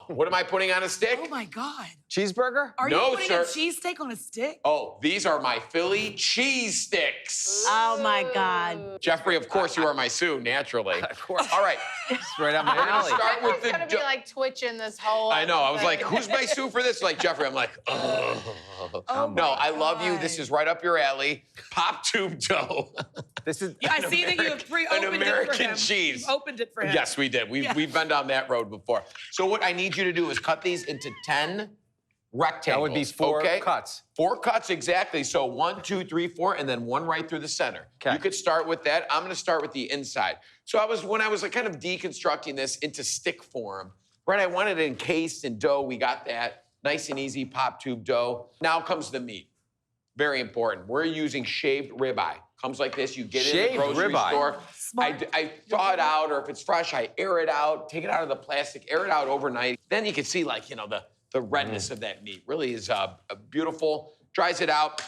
What am I putting on a stick? Oh my God. Cheeseburger? Are No, you putting sir. a cheesesteak on a stick? Oh, these are my Philly cheese sticks. Oh my God. Jeffrey, of course you are my Sue, naturally. Of course. All right. It's right up my We're gonna alley. start with Jeffrey's the gonna be dough. like twitching this whole. I know. I was like, episode. who's my Sue for this? Like Jeffrey, I'm like, oh. Oh No, my I love you. God. This is right up your alley. Pop tube dough. This is I see that you have pre-opened an it for American him. cheese. You've opened it for him. Yes, we did. We've been down that road before. So what I need you to do is cut these into 10 rectangles. that would be 4 okay? cuts. 4 cuts exactly. So 1, 2, 3, 4, and then 1 right through the center. 'Kay. You could start with that. I'm going to start with the inside. So when I was like kind of deconstructing this into stick form, right? I wanted it encased in dough. We got that nice and easy pop tube dough. Now comes the meat. Very important. We're using shaved ribeye. Comes like this. You get it in Shaved the grocery ribeye. store. Smart. I thaw it out, or if it's fresh, I air it out, take it out of the plastic, air it out overnight. Then you can see, like, you know, the redness of that meat. Really is beautiful. Dries it out.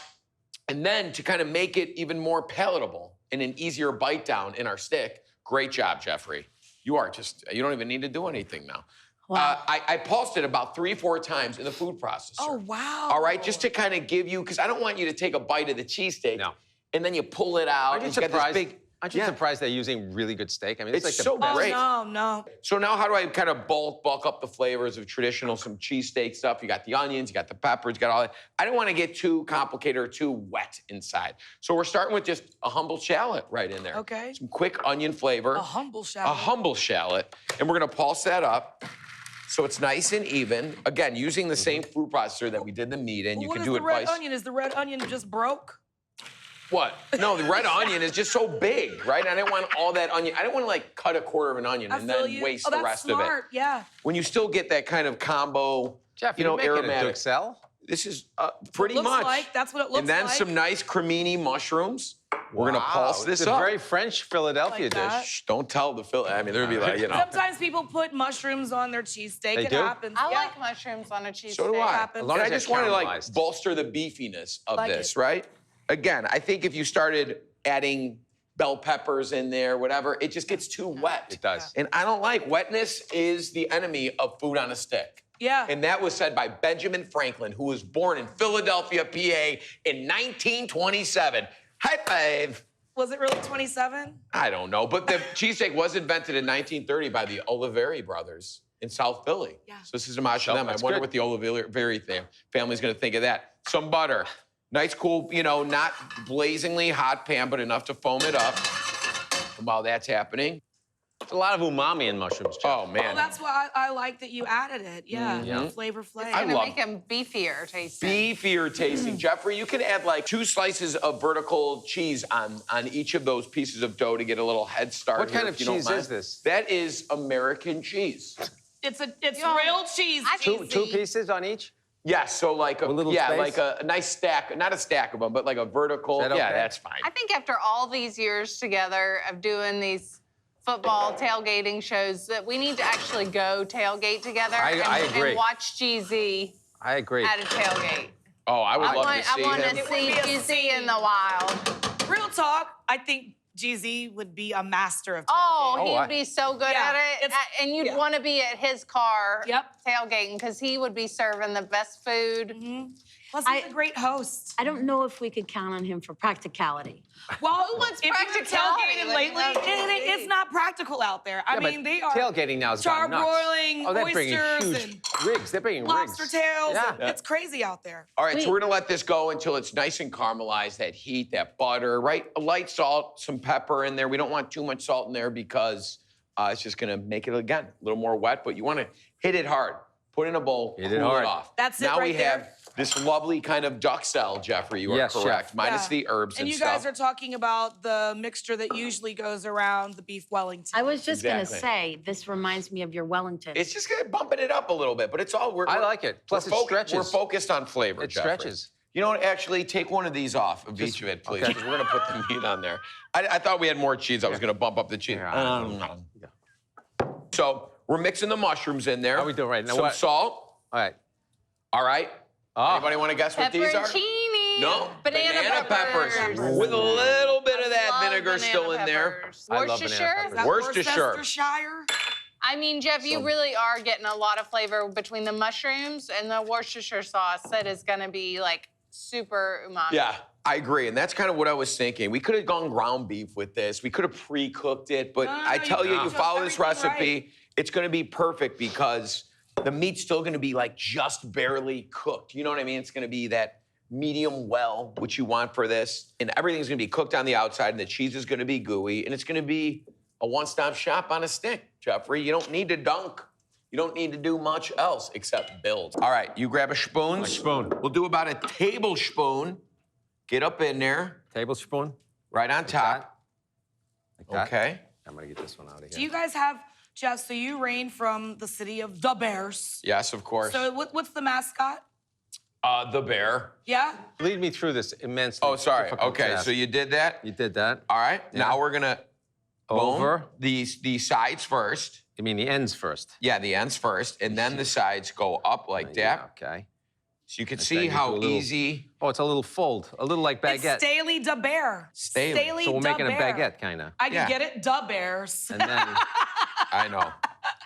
And then to kind of make it even more palatable and an easier bite down in our stick, great job, Jeffrey. You don't even need to do anything now. Wow. I pulsed it about 3-4 times in the food processor. Oh, wow. All right, just to kind of give you, because I don't want you to take a bite of the cheesesteak No. and then you pull it out. Aren't you and it's got this surprised? big, Aren't you Yeah. surprised they're using really good steak? I mean, it's like It's the so best. great. Oh, no. So now how do I kind of bulk up the flavors of traditional, some cheesesteak stuff? You got the onions, you got the peppers, you got all that. I don't want to get too complicated or too wet inside. So we're starting with just a humble shallot right in there. Okay. Some quick onion flavor. A humble shallot. A humble shallot. And we're going to pulse that up so it's nice and even. Again, using the same food processor that we did the meat in. Well, You what can is do the it red vice. onion? Is the red onion just broke? What? No, the red onion is just so big, right? I didn't want all that onion. I didn't want to like cut a quarter of an onion I and feel then you. waste Oh, the that's rest smart. of it. Yeah. When you still get that kind of combo, Jeff, you know, making aromatic. a duxelle? This is pretty Looks much. like, that's what it looks And then like. some nice cremini mushrooms. We're gonna pulse this It's a up. very French Philadelphia Like that. dish. Shh, don't tell the Phil. I mean, there'd be like, you know. Sometimes people put mushrooms on their cheesesteak. They It do? happens. I Yeah. like mushrooms on a cheesesteak. So do I. happens. As long And as I they're just want to like caramelized. bolster the beefiness of Like this, it. right? Again, I think if you started adding bell peppers in there, whatever, it just gets too wet. It does. And I don't like wetness is the enemy of food on a stick. Yeah. And that was said by Benjamin Franklin, who was born in Philadelphia, PA in 1927. High five. Was it really 27? I don't know, but the cheesesteak was invented in 1930 by the Oliveri brothers in South Philly. Yeah. So this is a homage to So them. I that's wonder good. what the Oliveri family's gonna think of that. Some butter. Nice, cool, you know, not blazingly hot pan, but enough to foam it up. And while that's happening, There's a lot of umami in mushrooms, Jeff. oh man. Well, that's why I like that you added it. Yeah. Mhm. Flavor. It's I gonna love- make them beefier tasting. Beefier tasting. Jeffrey, you can add like 2 slices of vertical cheese on each of those pieces of dough to get a little head start. What kind here, of if you don't cheese mind. is this? That is American cheese. It's Yo, real cheese. I Two cheesy. pieces on each? Yes, so like a little yeah, space? like a nice stack, not a stack of them, but like a vertical. Is that Yeah, okay? that's fine. I think after all these years together of doing these football tailgating shows, that we need to actually go tailgate together I agree. and watch GZ I agree. at a tailgate. Oh, I would love to I see want him. to It would see be a GZ scene. in the wild. Real talk. I think GZ would be a master of Oh, tailgating. he'd be so good Yeah, at it. it's- And you'd yeah. want to be at his car Yep. tailgating because he would be serving the best food. Mhm. Plus, he's a great host. I don't know if we could count on him for practicality. Well, Who wants if you've practicality tailgated when lately, you have it's not practical out there. I Yeah, but mean, they are tailgating now has gone nuts. charbroiling Oh, they're bringing oysters huge and rigs. They're bringing lobster rigs. tails. Yeah. and It's crazy out there. All right, so Wait. we're gonna let this go until it's nice and caramelized, that heat, that butter, right? A light salt, some pepper in there. We don't want too much salt in there because it's just gonna make it, again, a little more wet, but you wanna hit it hard. Put it in a bowl, Hit it cool hard. it off. That's it now right we there. have this lovely kind of duxelle, Jeffrey, you are Yes, chef. correct, minus Yeah. the herbs and you stuff. guys are talking about the mixture that usually goes around the beef Wellington. I was just Exactly. gonna say, this reminds me of your Wellington. It's just gonna bumping it up a little bit, but it's all, I like it. Plus, it stretches. We're focused on flavor, It Jeffrey. stretches. You know what, actually, take one of these off of each of it, please, okay. because we're gonna put the meat on there. I thought we had more cheese. I was gonna bump up the cheese. Yeah. So we're mixing the mushrooms in there. How we doing right now? Some What? salt. All right. All right. Oh. Anybody want to guess what these are? Pepperoncini. No. Banana peppers. peppers. With a little bit of that Love vinegar banana still in there. peppers. I love banana Worcestershire? peppers. Is that Worcestershire. Worcestershire? I mean, Jeff, you really are getting a lot of flavor between the mushrooms and the Worcestershire sauce that is gonna be like super umami. Yeah, I agree. And that's kind of what I was thinking. We could have gone ground beef with this. We could have pre-cooked it. But I tell you, you follow this recipe, it's going to be perfect because the meat's still going to be like just barely cooked. You know what I mean? It's going to be that medium well, which you want for this. And everything's going to be cooked on the outside, and the cheese is going to be gooey. And it's going to be a one-stop shop on a stick, Geoffrey. You don't need to dunk. You don't need to do much else except build. All right, you grab a spoon. A spoon. We'll do about a tablespoon. Get up in there. Tablespoon. Right on top. Like that. Okay. I'm gonna get this one out of here. Do you guys have, Jeff, so you reign from the city of the Bears. Yes, of course. So what's the mascot? The bear. Yeah? Lead me through this immensely. Oh, sorry. difficult Okay, task. so you did that. You did that. All right. Yeah. Now we're gonna Over. bone the sides first. You mean the ends first? Yeah, the ends first, and then the sides go up like that. Okay. So you can Like see that, you do how a little- easy. Oh, it's a little fold, a little like It's baguette. Staley da Bear. Staley. So we're da making a Bear. baguette, kind of. I can Yeah. get it, da Bears. And then, I know.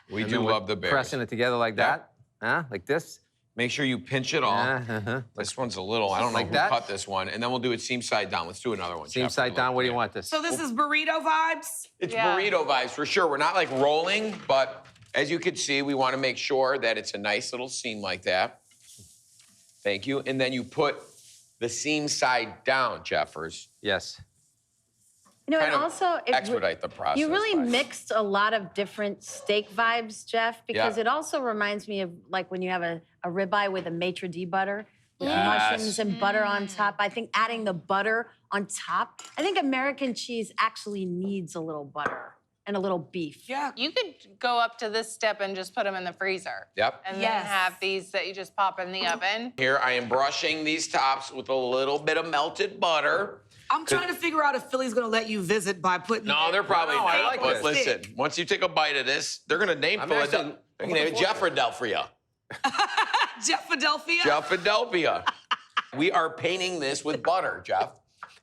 We and do then we're love the bears. pressing it together like Yeah. that. Huh? Like this. Make sure you pinch it all. Uh-huh. This one's a little. I don't know Like who that? cut this one, and then we'll do it seam side down. Let's do another one. Seam Jeff. side down. What do you want this? So this is burrito vibes? It's Yeah. burrito vibes for sure. We're not like rolling, but as you can see, we want to make sure that it's a nice little seam like that. Thank you. And then you put the seam side down, Jeffers. Yes. You know, Kind and of also it expedite the process. You really by- mixed a lot of different steak vibes, Jeff, because Yeah. it also reminds me of like when you have a ribeye with a maitre d' butter with Yes. mushrooms and butter on top. I think adding the butter on top, I think American cheese actually needs a little butter and a little beef. Yeah. You could go up to this step and just put them in the freezer. Yep. And Yes. then have these that you just pop in the oven. Here, I am brushing these tops with a little bit of melted butter. I'm trying to figure out if Philly's gonna let you visit by putting. No, they're probably No, I not. like But this. listen, once you take a bite of this, they're gonna name I'm Philadelphia. actually They're gonna name it Jeffradelphia. Jeff Philadelphia. Jeffradelphia. We are painting this with butter, Jeff.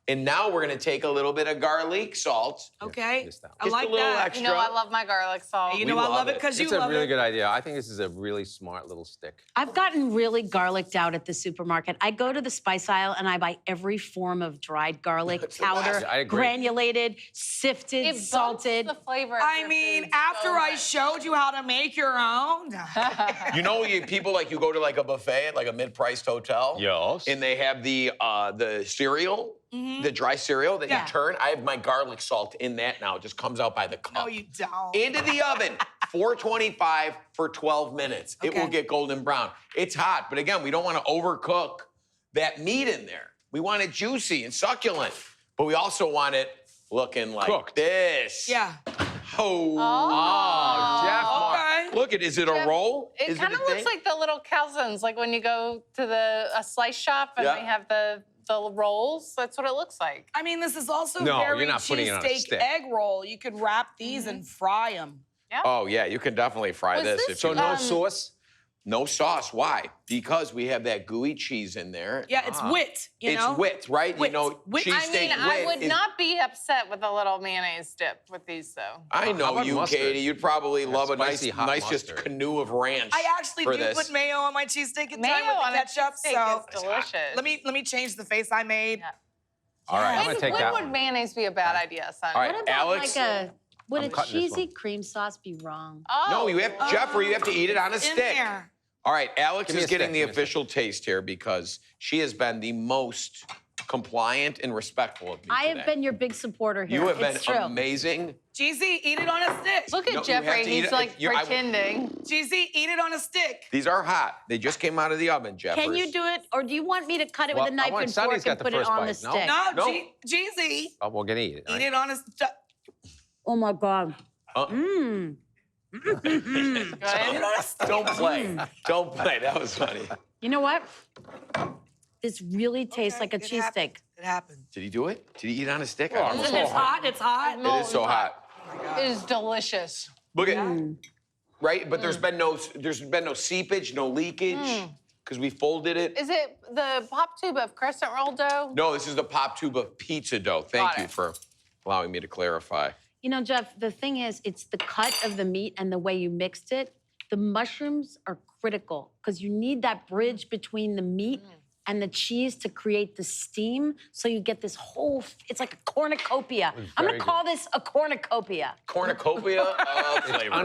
And now we're gonna take a little bit of garlic salt. Okay. Just that I one. Just a like little that. extra. You know, I love my garlic salt. You We know I love love it it. because you It's a love really it. good idea. I think this is a really smart little stick. I've gotten really garliced out at the supermarket. I go to the spice aisle and I buy every form of dried garlic, powder, I agree. granulated, sifted, It bumps salted. the flavor. of I your mean, food after so I much. showed you how to make your own. You know, people like you go to like a buffet at like a mid-priced hotel. Yes. And they have the cereal, the dry cereal that Yeah. you turn. I have my garlic salt in that now. It just comes out by the cup. No, you don't. Into the oven, 425 for 12 minutes. It will Okay. get golden brown. It's hot, but again, we don't want to overcook that meat in there. We want it juicy and succulent, but we also want it looking like Cooked. this. Yeah. Oh. Oh, Jeff. Okay. Look, is it a Jeff, roll? It Is kind of a looks thing? like the little calzones, like when you go to a slice shop and Yeah. they have the rolls. That's what it looks like. I mean, this is also No, very you're not putting it on a cheesesteak stick. egg roll. You could wrap these and fry them. Oh, yeah, you can definitely fry Was this this if So you no want. sauce? No sauce. Why? Because we have that gooey cheese in there. Yeah, it's wit, you know? It's wit, right? Wit. You know, Wit. cheesesteak I mean, I wit would is- not be upset with a little mayonnaise dip with these, though. I How know about you, mustard? Katie. You'd probably love a nice, spicy hot nice just mustard. canoe of ranch. I actually for do this. put mayo on my cheesesteak and Mayo time with on the a ketchup. cheesesteak So is delicious. let me change the face I made. Yeah. All right. I'm gonna take when that would one. mayonnaise be a bad idea, son? All right. What about Alex? would I'm a cutting this cheesy one. cream sauce be wrong? Oh. No, you have Geoffrey. You have to eat it on a In stick. there. All right, Alex Give me is a stick, getting the give me a stick. official taste here because she has been the most compliant and respectful of me I today. have been your big supporter here. You have been it's true. amazing. Jeezy, eat it on a stick. Look No, you at have Geoffrey. to eat He's it. like I- pretending. Jeezy, eat it on a stick. These are hot. They just came out of the oven, Jeffers. Can you do it, or do you want me to cut it Well, with a I knife want and Sonny's fork got and the put it first on the bite, no? stick? No, No. Jeezy, Oh, we're gonna eat it. all eat right? it on a stick. Oh my God. Uh, Good. Don't play. Don't play. That was funny. You know what? This really tastes like a It cheesesteak. happened. It happened. Did he do it? Did he eat on a stick? I Oh, don't know. I'm It's hot. It's hot. It is so hot. It is delicious. Look at right, but there's been no seepage, no leakage because we folded it. Is it the pop tube of crescent roll dough? No, this is the pop tube of pizza dough. Thank Got you it. for allowing me to clarify. You know, Jeff, the thing is, it's the cut of the meat and the way you mixed it. The mushrooms are critical because you need that bridge between the meat and the cheese to create the steam, so you get this whole, it's like a cornucopia. I'm gonna very call this a cornucopia. Cornucopia of flavor.